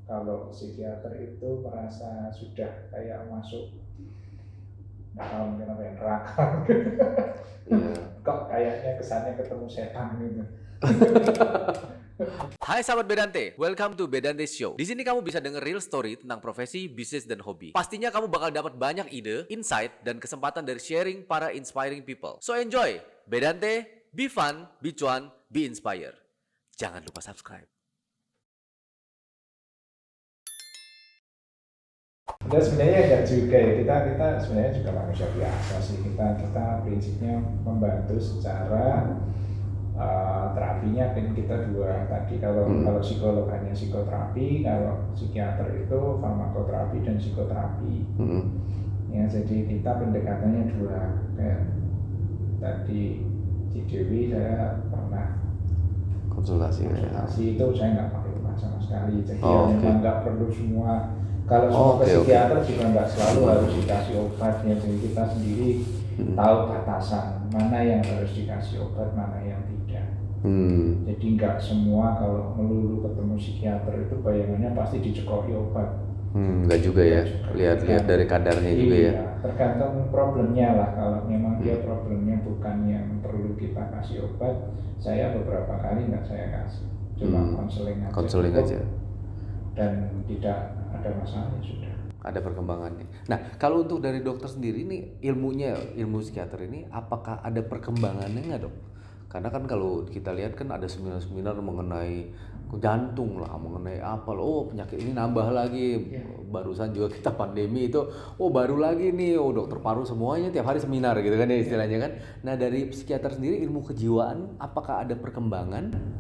Kalau psikiater itu merasa sudah kayak masuk mungkin apa ya, neraka. Iya. Kok kayaknya kesannya ketemu setan gitu. Hai sahabat Bedante, welcome to Bedante Show. Di sini kamu bisa denger real story tentang profesi, bisnis, dan hobi. Pastinya kamu bakal dapat banyak ide, insight, dan kesempatan dari sharing para inspiring people. So enjoy, Bedante, be fun, be cuan, be inspired. Jangan lupa subscribe. Dan sebenarnya enggak juga ya, kita sebenarnya juga manusia biasa sih. Kita prinsipnya membantu secara terapinya kan kita dua tadi. Kalau psikolog hanya psikoterapi, kalau psikiater itu farmakoterapi dan psikoterapi. Ya, jadi kita pendekatannya dua. Kayak tadi Ci Dewi saya pernah konsultasi itu saya nggak pakai obat sama sekali. Jadi memang nggak perlu semua. Kalau semua psikiater juga nggak selalu harus dikasih obatnya. Jadi kita sendiri tahu batasan mana yang harus dikasih obat, mana yang tidak. Jadi nggak semua kalau melulu ketemu psikiater itu bayangannya pasti dicekoki obat. Nggak juga ya, lihat dari kadarnya juga ya. Tergantung problemnya lah. Kalau memang dia problemnya bukan yang perlu kita kasih obat, saya beberapa kali nggak saya kasih, cuma konseling aja. Dan tidak ada masalah, ya sudah. Ada perkembangannya. Nah, kalau untuk dari dokter sendiri nih, ilmu psikiater ini apakah ada perkembangannya nggak, Dok? Karena kan kalau kita lihat kan ada seminar-seminar mengenai jantung lah, mengenai apa loh, penyakit ini nambah lagi. Barusan juga kita pandemi itu, baru lagi nih, dokter paru semuanya tiap hari seminar gitu kan ya istilahnya kan. Nah, dari psikiater sendiri ilmu kejiwaan apakah ada perkembangan?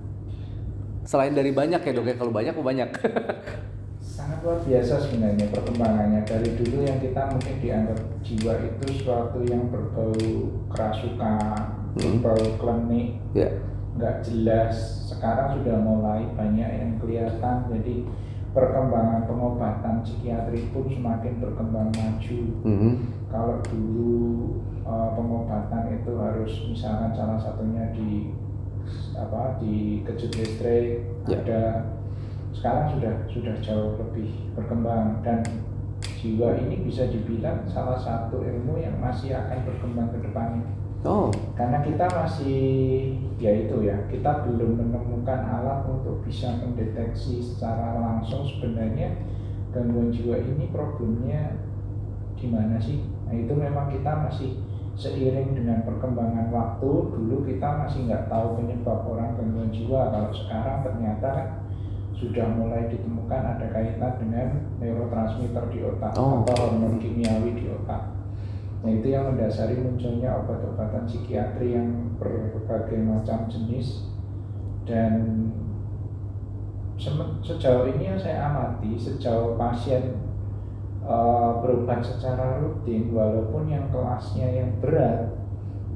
Selain dari banyak ya, Dok ya, kalau banyak banyak. Sangat luar biasa sebenarnya perkembangannya. Dari dulu yang kita mungkin dianggap jiwa itu sesuatu yang berbau kerasukan, berbau klinik, nggak jelas. Sekarang sudah mulai banyak yang kelihatan. Jadi perkembangan pengobatan psikiatri pun semakin berkembang maju. Kalau dulu pengobatan itu harus misalkan salah satunya di kejut listrik, ada. Sekarang sudah jauh lebih berkembang, dan jiwa ini bisa dibilang salah satu ilmu yang masih akan berkembang ke depannya. Karena kita masih kita belum menemukan alat untuk bisa mendeteksi secara langsung sebenarnya gangguan jiwa ini problemnya di mana sih. Nah, itu memang kita masih seiring dengan perkembangan waktu. Dulu kita masih nggak tahu penyebab orang gangguan jiwa. Kalau sekarang ternyata sudah mulai ditemukan ada kaitan dengan neurotransmitter di otak atau hormon kimiawi di otak. Nah, itu yang mendasari munculnya obat-obatan psikiatri yang berbagai macam jenis. Dan sejauh ini yang saya amati, sejauh pasien berobat secara rutin, walaupun yang kelasnya yang berat,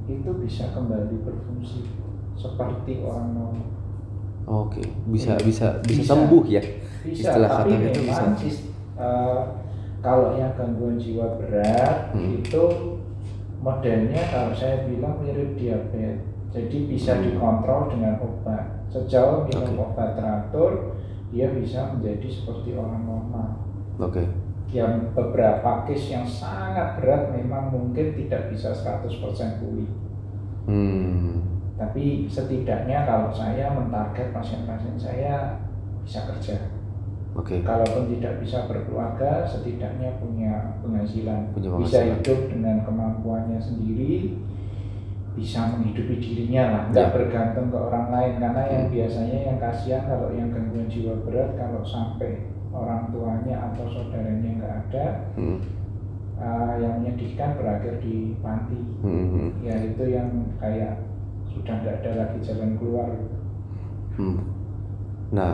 itu bisa kembali berfungsi seperti orang normal. Bisa sembuh ya. Bisa, tapi memang kalau yang gangguan jiwa berat itu modelnya kalau saya bilang mirip diabetes. Jadi bisa dikontrol dengan obat. Sejauh minum obat teratur, dia bisa menjadi seperti orang normal. Yang beberapa case yang sangat berat memang mungkin tidak bisa 100% pulih. Tapi setidaknya kalau saya mentarget pasien-pasien saya bisa kerja. Kalaupun tidak bisa berkeluarga, setidaknya punya penghasilan. Bisa hidup dengan kemampuannya sendiri, bisa menghidupi dirinya lah, nggak bergantung ke orang lain. Karena yang biasanya yang kasihan kalau yang gangguan jiwa berat, kalau sampai orang tuanya atau saudaranya nggak ada, yang menyedihkan berakhir di panti. Ya itu yang kayak sudah nggak ada lagi jalan keluar. Nah,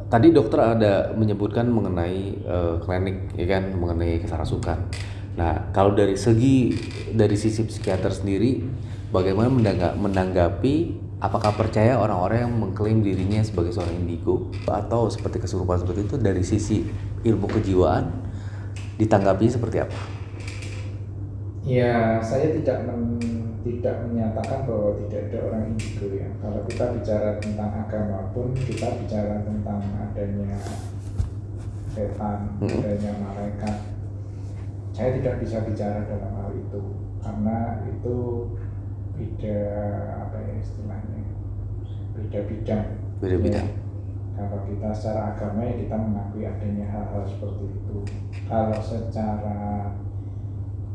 tadi dokter ada menyebutkan mengenai klinik, ya kan, mengenai kerasukan. Nah, kalau dari sisi psikiater sendiri, bagaimana menanggapi? Apakah percaya orang-orang yang mengklaim dirinya sebagai seorang indigo atau seperti kesurupan seperti itu, dari sisi ilmu kejiwaan ditanggapi seperti apa? Ya, saya tidak menyatakan bahwa tidak ada orang indigo ya. Kalau kita bicara tentang agama pun, kita bicara tentang adanya setan, adanya malaikat. Saya tidak bisa bicara dalam hal itu karena itu beda apa ya istilahnya, beda bidang. Beda bidang. Ya. Kalau kita secara agama ya kita mengakui adanya hal-hal seperti itu. Kalau secara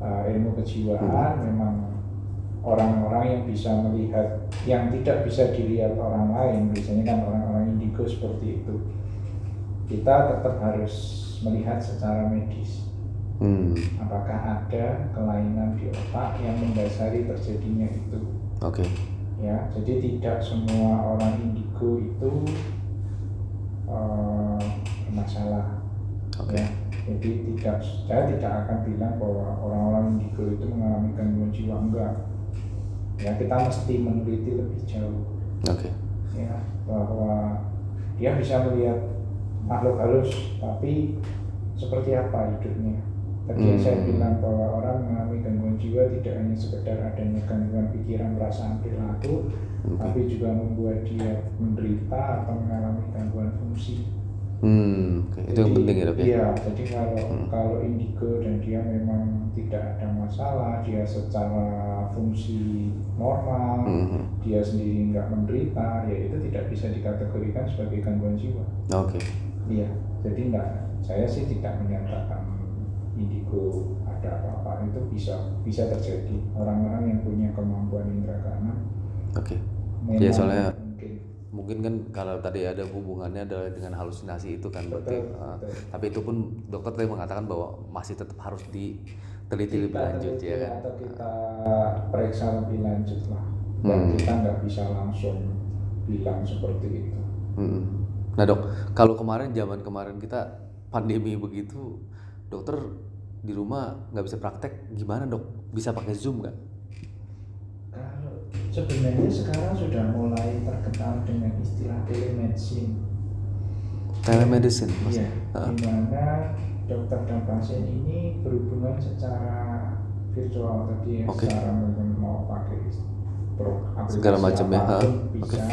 ilmu kejiwaan memang orang-orang yang bisa melihat yang tidak bisa dilihat orang lain, biasanya kan orang-orang indigo seperti itu. Kita tetap harus melihat secara medis. Apakah ada kelainan di otak yang mendasari terjadinya itu? Oke. Ya, jadi tidak semua orang indigo itu bermasalah. Oke. Ya, jadi saya tidak akan bilang bahwa orang-orang indigo itu mengalami gangguan jiwa, enggak. Ya, kita mesti meneliti lebih jauh. Oke. Ya, bahwa dia bisa melihat makhluk halus, tapi seperti apa hidupnya. Tadi saya bilang bahwa orang mengalami gangguan jiwa tidak hanya sekedar adanya gangguan pikiran, perasaan, perilaku, tapi juga membuat dia menderita atau mengalami gangguan fungsi. Itu yang penting ya, Dok ya? Iya, jadi kalau indigo dan dia memang tidak ada masalah, dia secara fungsi normal, dia sendiri nggak menderita, ya itu tidak bisa dikategorikan sebagai gangguan jiwa. Oke. Iya, jadi saya sih tidak menyatakan indigo ada apa-apa, itu bisa terjadi. Orang-orang yang punya kemampuan indera keenam. Oke. Ya soalnya mungkin kan kalau tadi ada hubungannya adalah dengan halusinasi itu kan berarti. Betul. Tapi itu pun dokter tadi mengatakan bahwa masih tetap harus diteliti lebih lanjut ya kan. Atau kita periksa lebih lanjut lah. Dan kita nggak bisa langsung bilang seperti itu. Nah dok, kalau zaman kemarin kita pandemi begitu, dokter di rumah nggak bisa praktek, gimana dok? Bisa pakai Zoom nggak? Sebenarnya sekarang sudah mulai terkenal dengan istilah telemedicine. Telemedicine Iya, di mana dokter dan pasien ini berhubungan secara virtual tadi, secara mungkin mau pakai aplikasi segala macam ya, bisa.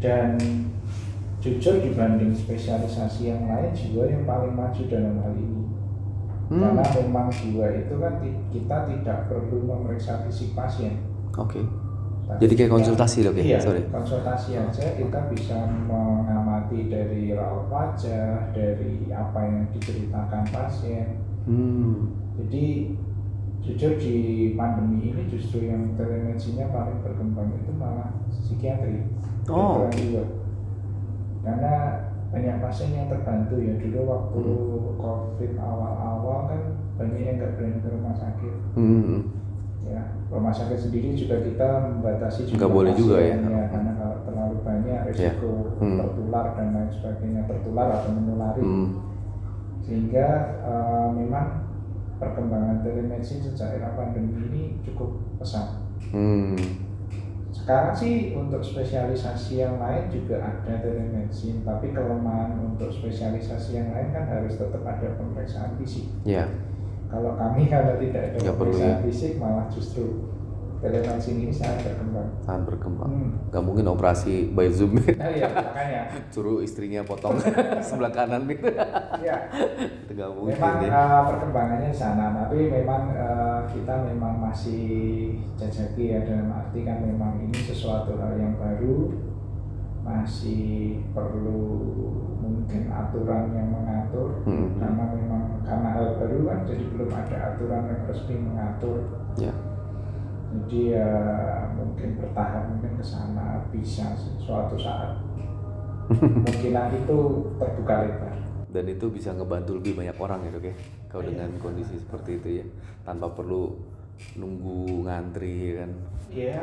Dan jujur dibanding spesialisasi yang lain, jiwa yang paling maju dalam hal ini. Karena memang jiwa itu kan kita tidak perlu memeriksa fisik pasien. Oke. Jadi kayak konsultasi dok ya? Iya, konsultasi aja kita bisa mengamati dari raut wajah, dari apa yang diceritakan pasien. Jadi jujur di pandemi ini justru yang telemedicine-nya paling berkembang itu malah psikiatri. Karena banyak pasien yang terbantu ya. Dulu waktu COVID awal-awal kan banyak yang nggak berani ke rumah sakit. Ya, rumah sakit sendiri juga kita membatasi juga. Nggak boleh juga ya. Karena kalau terlalu banyak risiko tertular dan lain sebagainya, tertular atau menulari. Sehingga memang perkembangan telemedicine sejak era pandemi ini cukup pesat. Sekarang sih untuk spesialisasi yang lain juga ada telemedicine, tapi kelemahan untuk spesialisasi yang lain kan harus tetap ada pemeriksaan fisik. Yeah. Kalau kami kalau tidak ada pemeriksaan fisik, malah justru telemedicine ini sangat berkembang. Sangat berkembang. Gak mungkin operasi by Zoom. Iya, makanya. Suruh istrinya potong sebelah kanan gitu. Iya. Itu gak mungkin. Memang perkembangannya di sana, tapi memang kita memang masih jajaki ya, dalam arti kan memang ini sesuatu hal yang baru, masih perlu mungkin aturan yang mengatur. Karena hal baru kan, jadi belum ada aturan yang resmi mengatur. Yeah. Jadi ya mungkin bertahap, mungkin ke sana bisa suatu saat. Kemungkinan itu terbuka lebar. Dan itu bisa ngebantu lebih banyak orang ya dok ya, kalau dengan kondisi seperti itu ya, tanpa perlu nunggu ngantri kan. Iya.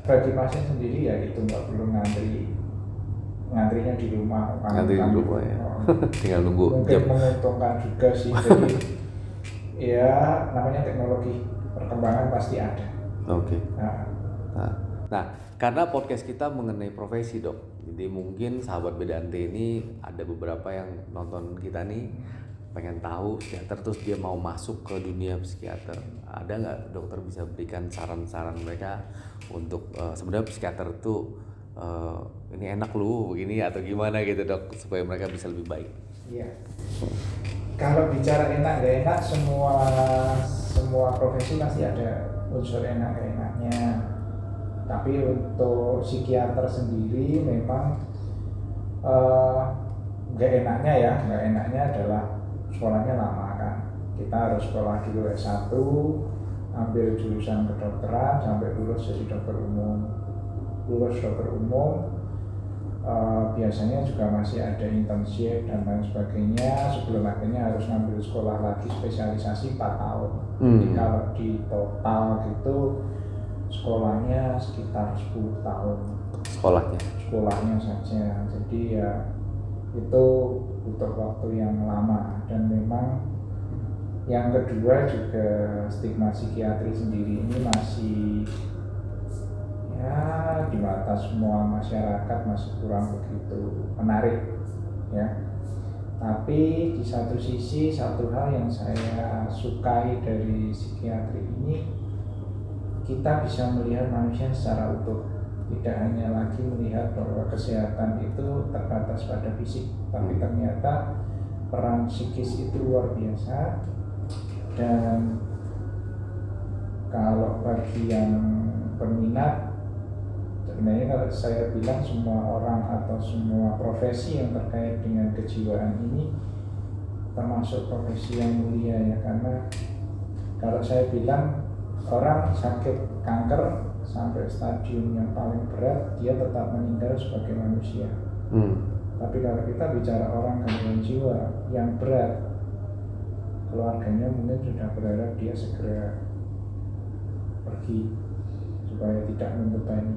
Bagi pasien sendiri ya itu nggak perlu ngantrinya di rumah. Ngantri di rumah ya. Tinggal nunggu. Mungkin menguntungkan juga sih. Jadi ya namanya teknologi, perkembangan pasti ada. Oke. Nah, karena podcast kita mengenai profesi dok, jadi mungkin sahabat Bedante ini ada beberapa yang nonton kita nih pengen tahu psikiater, terus dia mau masuk ke dunia psikiater. Ada nggak dokter bisa berikan saran-saran mereka untuk sebenarnya psikiater itu ini enak lu begini atau gimana gitu dok, supaya mereka bisa lebih baik? Iya. Kalau bicara enak gak enak, semua profesi pasti ada unsur enak gak enaknya. Tapi untuk psikiater sendiri memang gak enaknya adalah sekolahnya lama kan. Kita harus sekolah dulu S1, ambil jurusan kedokteran sampai lulus jadi dokter umum. Lulus dokter umum biasanya juga masih ada internship dan lain sebagainya sebelum akhirnya harus ngambil sekolah lagi spesialisasi 4 tahun. Jadi kalau di total gitu sekolahnya sekitar 10 tahun sekolahnya saja. Jadi ya itu butuh waktu yang lama. Dan memang yang kedua juga stigma psikiatri sendiri ini masih ya di mata semua masyarakat masih kurang begitu menarik ya. Tapi di satu sisi, satu hal yang saya sukai dari psikiatri ini, kita bisa melihat manusia secara utuh. Tidak hanya lagi melihat bahwa kesehatan itu terbatas pada fisik, tapi ternyata peran psikis itu luar biasa. Dan kalau bagi yang peminat, sebenarnya kalau saya bilang semua orang atau semua profesi yang terkait dengan kejiwaan ini termasuk profesi yang mulia ya. Karena kalau saya bilang orang sakit kanker sampai stadium yang paling berat, dia tetap meninggal sebagai manusia. Tapi kalau kita bicara orang gangguan jiwa yang berat, keluarganya mungkin sudah berharap dia segera pergi supaya tidak membebani.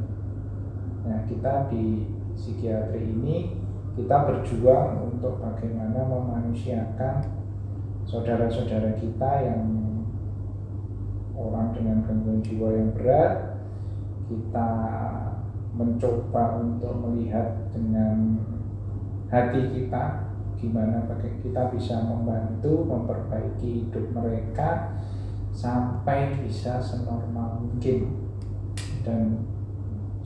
Nah, kita di psikiatri ini kita berjuang untuk bagaimana memanusiakan saudara-saudara kita yang orang dengan gangguan jiwa yang berat. Kita mencoba untuk melihat dengan hati kita gimana kita bisa membantu memperbaiki hidup mereka sampai bisa senormal mungkin. Dan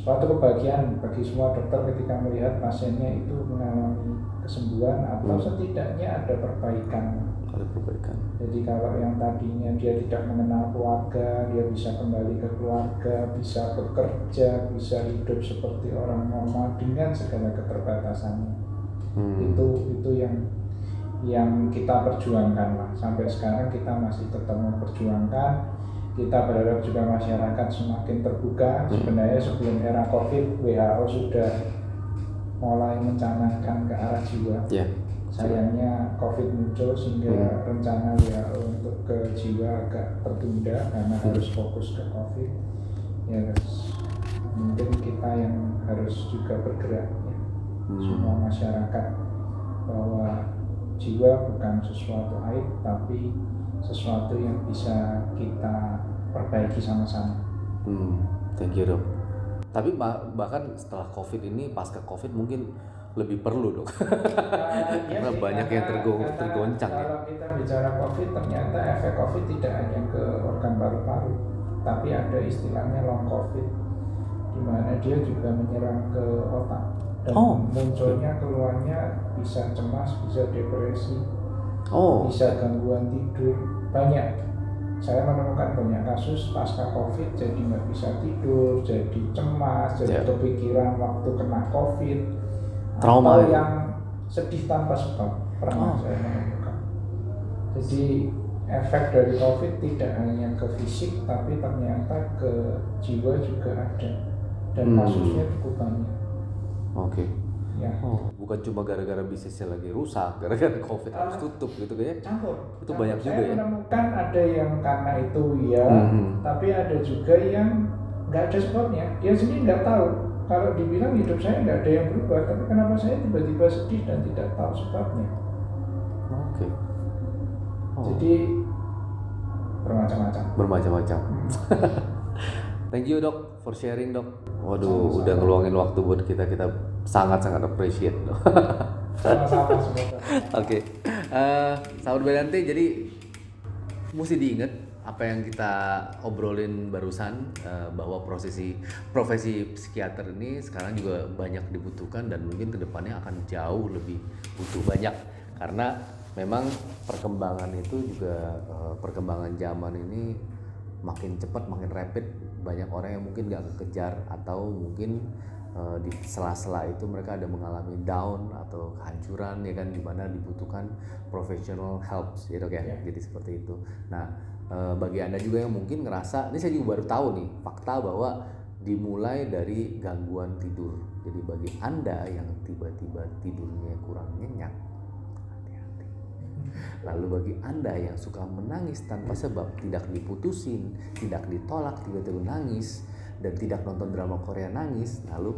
suatu kebahagiaan bagi semua dokter ketika melihat pasiennya itu mengalami kesembuhan atau setidaknya ada perbaikan. Jadi kalau yang tadinya dia tidak mengenal keluarga, dia bisa kembali ke keluarga, bisa bekerja, bisa hidup seperti orang normal dengan segala keterbatasannya. Itu yang kita perjuangkan lah. Sampai sekarang kita masih tetap memperjuangkan. Kita berharap juga masyarakat semakin terbuka. Sebenarnya sebelum era COVID, WHO sudah mulai mencanangkan ke arah jiwa. Sayangnya COVID muncul sehingga rencana WHO untuk ke jiwa agak tertunda karena harus fokus ke COVID. Ya, mungkin kita yang harus juga bergerak ya. Semua masyarakat, bahwa jiwa bukan sesuatu aib tapi sesuatu yang bisa kita perbaiki sama-sama. Thank you dok. Tapi bahkan setelah COVID ini, pasca COVID mungkin lebih perlu dok. Karena banyak yang tergoncang ya. Kalau kita bicara COVID, ternyata efek COVID tidak hanya ke organ paru-paru, tapi ada istilahnya long COVID, di mana dia juga menyerang ke otak dan munculnya keluarnya bisa cemas, bisa depresi, bisa gangguan tidur. Banyak. Saya menemukan banyak kasus pasca COVID jadi nggak bisa tidur, jadi cemas, jadi kepikiran waktu kena COVID, trauma atau yang sedih tanpa sebab. Pernah saya menemukan. Jadi efek dari COVID tidak hanya ke fisik, tapi ternyata ke jiwa juga ada, dan kasusnya cukup banyak. Ya. Bukan cuma gara-gara bisnisnya lagi rusak, gara-gara COVID harus tutup gitu kayak. Itu banyak juga ya. Saya menemukan ada yang karena itu ya, tapi ada juga yang nggak ada sebabnya. Dia sendiri nggak tahu. Kalau dibilang hidup saya nggak ada yang berubah, tapi kenapa saya tiba-tiba sedih dan tidak tahu sebabnya. Jadi bermacam-macam. Thank you dok for sharing dok. Waduh, udah ngeluangin waktu buat kita sangat-sangat appreciate dok. Sama-sama semoga. Oke, sahabat Bedante, jadi mesti diingat apa yang kita obrolin barusan, bahwa profesi psikiater ini sekarang juga banyak dibutuhkan dan mungkin kedepannya akan jauh lebih butuh banyak, Karena memang perkembangan itu juga perkembangan zaman ini makin cepat, makin rapid. Banyak orang yang mungkin gak kekejar atau mungkin di sela-sela itu mereka ada mengalami down atau kehancuran ya kan, dimana dibutuhkan professional help gitu kan. Jadi seperti itu. Nah, bagi Anda juga yang mungkin ngerasa, ini saya juga baru tahu nih fakta bahwa dimulai dari gangguan tidur. Jadi bagi Anda yang tiba-tiba tidurnya kurang nyenyak, hati-hati. Lalu bagi Anda yang suka menangis tanpa sebab, tidak diputusin, tidak ditolak, tiba-tiba nangis, dan tidak nonton drama Korea nangis, lalu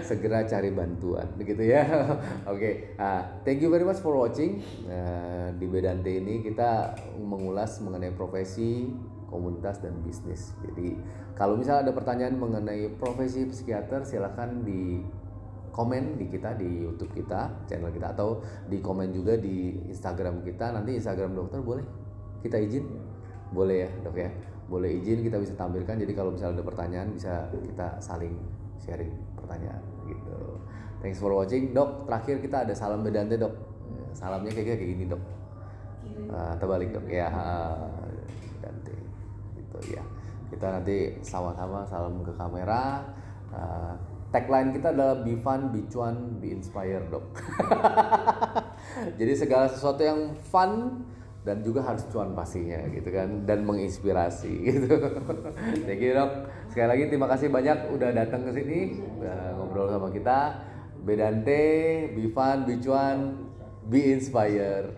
segera cari bantuan, begitu ya. Oke, thank you very much for watching. Di Bedante ini kita mengulas mengenai profesi, komunitas, dan bisnis. Jadi kalau misalnya ada pertanyaan mengenai profesi psikiater, silakan di komen di kita di YouTube kita, channel kita, atau di komen juga di Instagram kita. Nanti Instagram dokter boleh kita izin? Boleh ya dok ya? Boleh izin, kita bisa tampilkan. Jadi kalau misalnya ada pertanyaan bisa kita saling sharing pertanyaan gitu. Thanks for watching. Dok, terakhir kita ada salam Bedante dok. Salamnya kayak gini dok. Terbalik dok ya. Bedante gitu ya. Kita nanti sama-sama salam ke kamera. Tagline kita adalah be fun, be cuan, be inspired dok. Jadi segala sesuatu yang fun dan juga harus cuan pastinya gitu kan, dan menginspirasi gitu. Thank you dok. Sekali lagi terima kasih banyak udah datang ke sini, udah ngobrol sama kita. Bedante, be fun, be cuan, be inspired.